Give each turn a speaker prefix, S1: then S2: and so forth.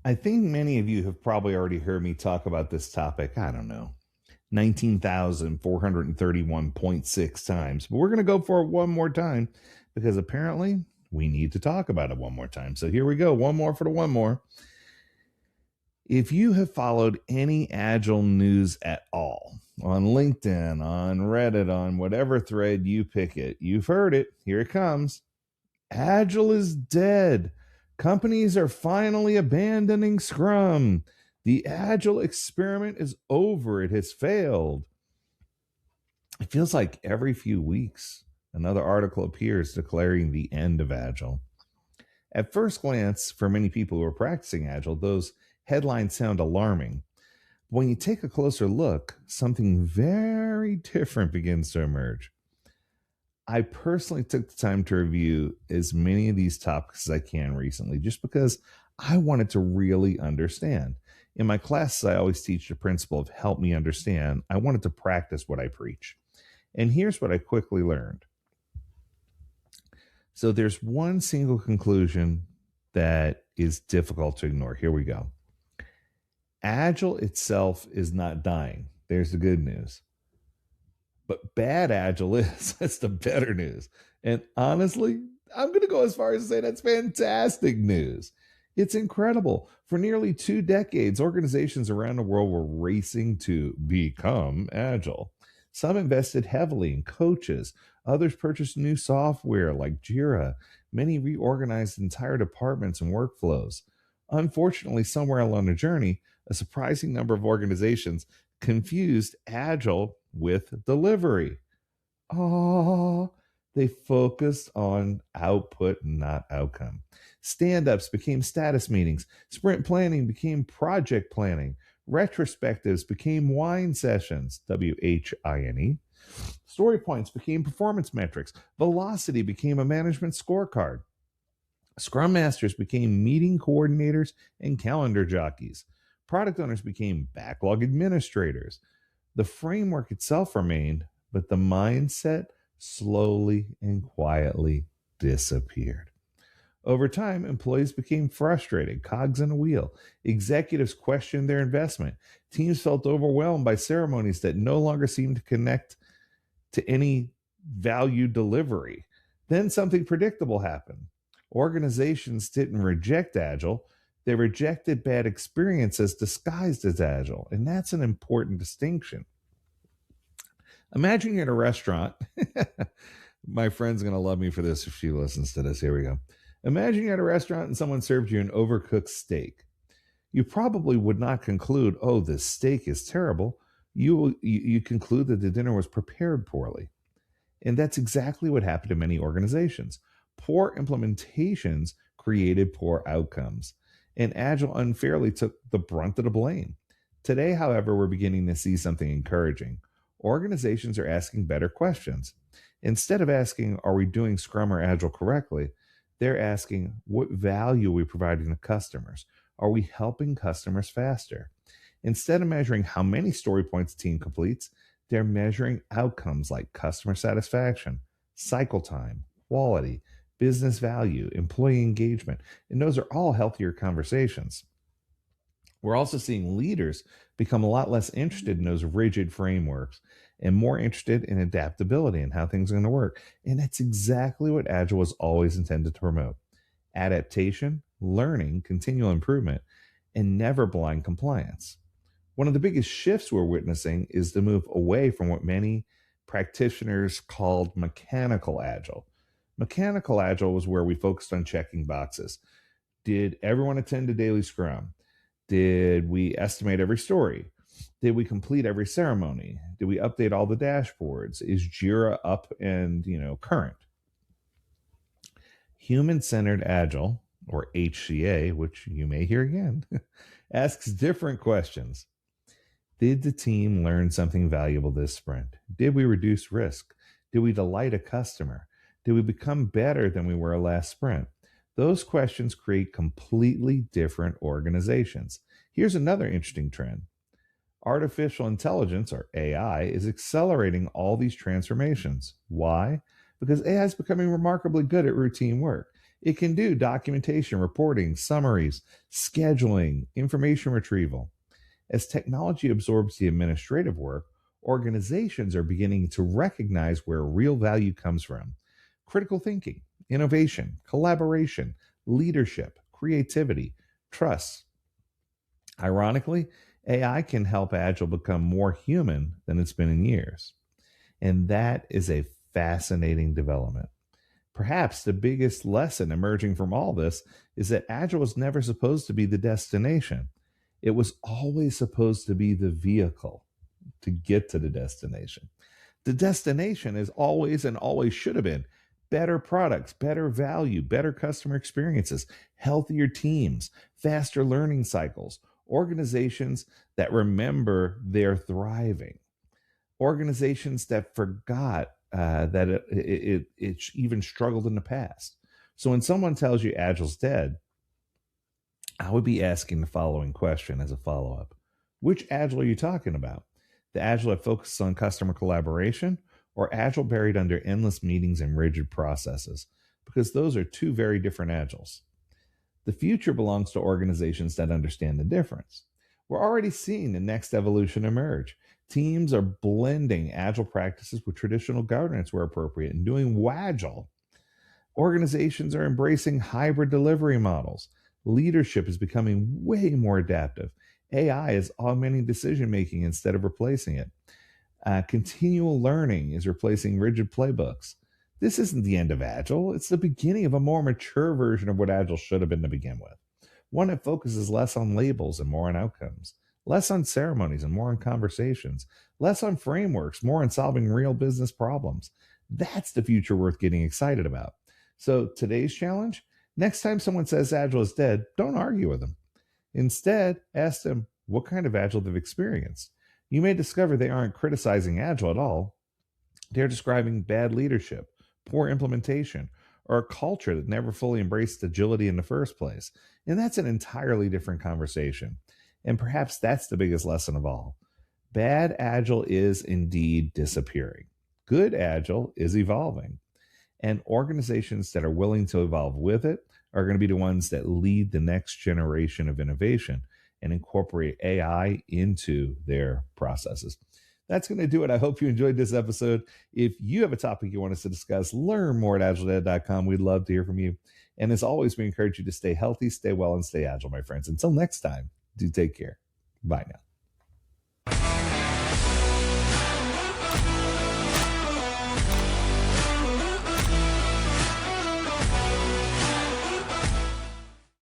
S1: I think many of you have probably already heard me talk about this topic, I don't know, 19,431.6 times. But we're going to go for it one more time because apparently we need to talk about it one more time. So here we go. One more for the one more. If you have followed any Agile news at all on LinkedIn, on Reddit, on whatever thread you pick it, you've heard it. Here it comes. Agile is dead. Companies are finally abandoning Scrum. The Agile experiment is over. It has failed. It feels like every few weeks, another article appears declaring the end of Agile. At first glance, for many people who are practicing Agile, those headlines sound alarming. But when you take a closer look, something very different begins to emerge. I personally took the time to review as many of these topics as I can recently, just because I wanted to really understand. In my classes, I always teach the principle of help me understand. I wanted to practice what I preach. And here's what I quickly learned. So there's one single conclusion that is difficult to ignore. Here we go. Agile itself is not dying. There's the good news. But bad Agile is. That's the better news. And honestly, I'm going to go as far as to say that's fantastic news. It's incredible. For nearly 2 decades, organizations around the world were racing to become Agile. Some invested heavily in coaches. Others purchased new software like Jira. Many reorganized entire departments and workflows. Unfortunately, somewhere along the journey, a surprising number of organizations confused Agile with delivery. Oh, they focused on output, not outcome. Stand ups became status meetings. Sprint planning became project planning. Retrospectives became wine sessions, WHINE. Story points became performance metrics. Velocity became a management scorecard. Scrum Masters became meeting coordinators and calendar jockeys. Product owners became backlog administrators. The framework itself remained, but the mindset slowly and quietly disappeared. Over time, employees became frustrated, cogs in a wheel. Executives questioned their investment. Teams felt overwhelmed by ceremonies that no longer seemed to connect to any value delivery. Then something predictable happened. Organizations didn't reject Agile, they rejected bad experiences disguised as Agile. And that's an important distinction. Imagine you're at a restaurant. My friend's going to love me for this if she listens to this. Here we go. Imagine you're at a restaurant and someone served you an overcooked steak. You probably would not conclude, oh, this steak is terrible. You conclude that the dinner was prepared poorly. And that's exactly what happened to many organizations. Poor implementations created poor outcomes, and Agile unfairly took the brunt of the blame. Today, however, we're beginning to see something encouraging. Organizations are asking better questions. Instead of asking, are we doing Scrum or Agile correctly? They're asking, what value are we providing to customers? Are we helping customers faster? Instead of measuring how many story points a team completes, they're measuring outcomes like customer satisfaction, cycle time, quality, business value, employee engagement, and those are all healthier conversations. We're also seeing leaders become a lot less interested in those rigid frameworks and more interested in adaptability and how things are going to work. And that's exactly what Agile was always intended to promote: adaptation, learning, continual improvement, and never blind compliance. One of the biggest shifts we're witnessing is the move away from what many practitioners called mechanical Agile. Mechanical Agile was where we focused on checking boxes. Did everyone attend a daily scrum? Did we estimate every story? Did we complete every ceremony? Did we update all the dashboards? Is Jira up and current? Human-centered Agile, or HCA, which you may hear again, asks different questions. Did the team learn something valuable this sprint? Did we reduce risk? Did we delight a customer? Did we become better than we were last sprint? Those questions create completely different organizations. Here's another interesting trend. Artificial intelligence, or AI, is accelerating all these transformations. Why? Because AI is becoming remarkably good at routine work. It can do documentation, reporting, summaries, scheduling, information retrieval. As technology absorbs the administrative work, organizations are beginning to recognize where real value comes from: critical thinking, innovation, collaboration, leadership, creativity, trust. Ironically, AI can help Agile become more human than it's been in years. And that is a fascinating development. Perhaps the biggest lesson emerging from all this is that Agile was never supposed to be the destination. It was always supposed to be the vehicle to get to the destination. The destination is always and always should have been better products, better value, better customer experiences, healthier teams, faster learning cycles, organizations that remember they're thriving, organizations that forgot that it even struggled in the past. So when someone tells you Agile's dead, I would be asking the following question as a follow up: which Agile are you talking about? The Agile that focuses on customer collaboration, or Agile buried under endless meetings and rigid processes? Because those are two very different Agiles. The future belongs to organizations that understand the difference. We're already seeing the next evolution emerge. Teams are blending Agile practices with traditional governance where appropriate and doing Wagile. Organizations are embracing hybrid delivery models. Leadership is becoming way more adaptive. AI is augmenting decision making instead of replacing it. Continual learning is replacing rigid playbooks. This isn't the end of Agile, it's the beginning of a more mature version of what Agile should have been to begin with. One that focuses less on labels and more on outcomes, less on ceremonies and more on conversations, less on frameworks, more on solving real business problems. That's the future worth getting excited about. So today's challenge: next time someone says Agile is dead, don't argue with them. Instead, ask them what kind of Agile they've experienced. You may discover they aren't criticizing Agile at all. They're describing bad leadership, poor implementation, or a culture that never fully embraced agility in the first place. And that's an entirely different conversation. And perhaps that's the biggest lesson of all. Bad Agile is indeed disappearing. Good Agile is evolving. And organizations that are willing to evolve with it are going to be the ones that lead the next generation of innovation and incorporate AI into their processes. That's going to do it. I hope you enjoyed this episode. If you have a topic you want us to discuss, learn more at agiledad.com. We'd love to hear from you. And as always, we encourage you to stay healthy, stay well, and stay agile, my friends. Until next time, do take care. Bye now.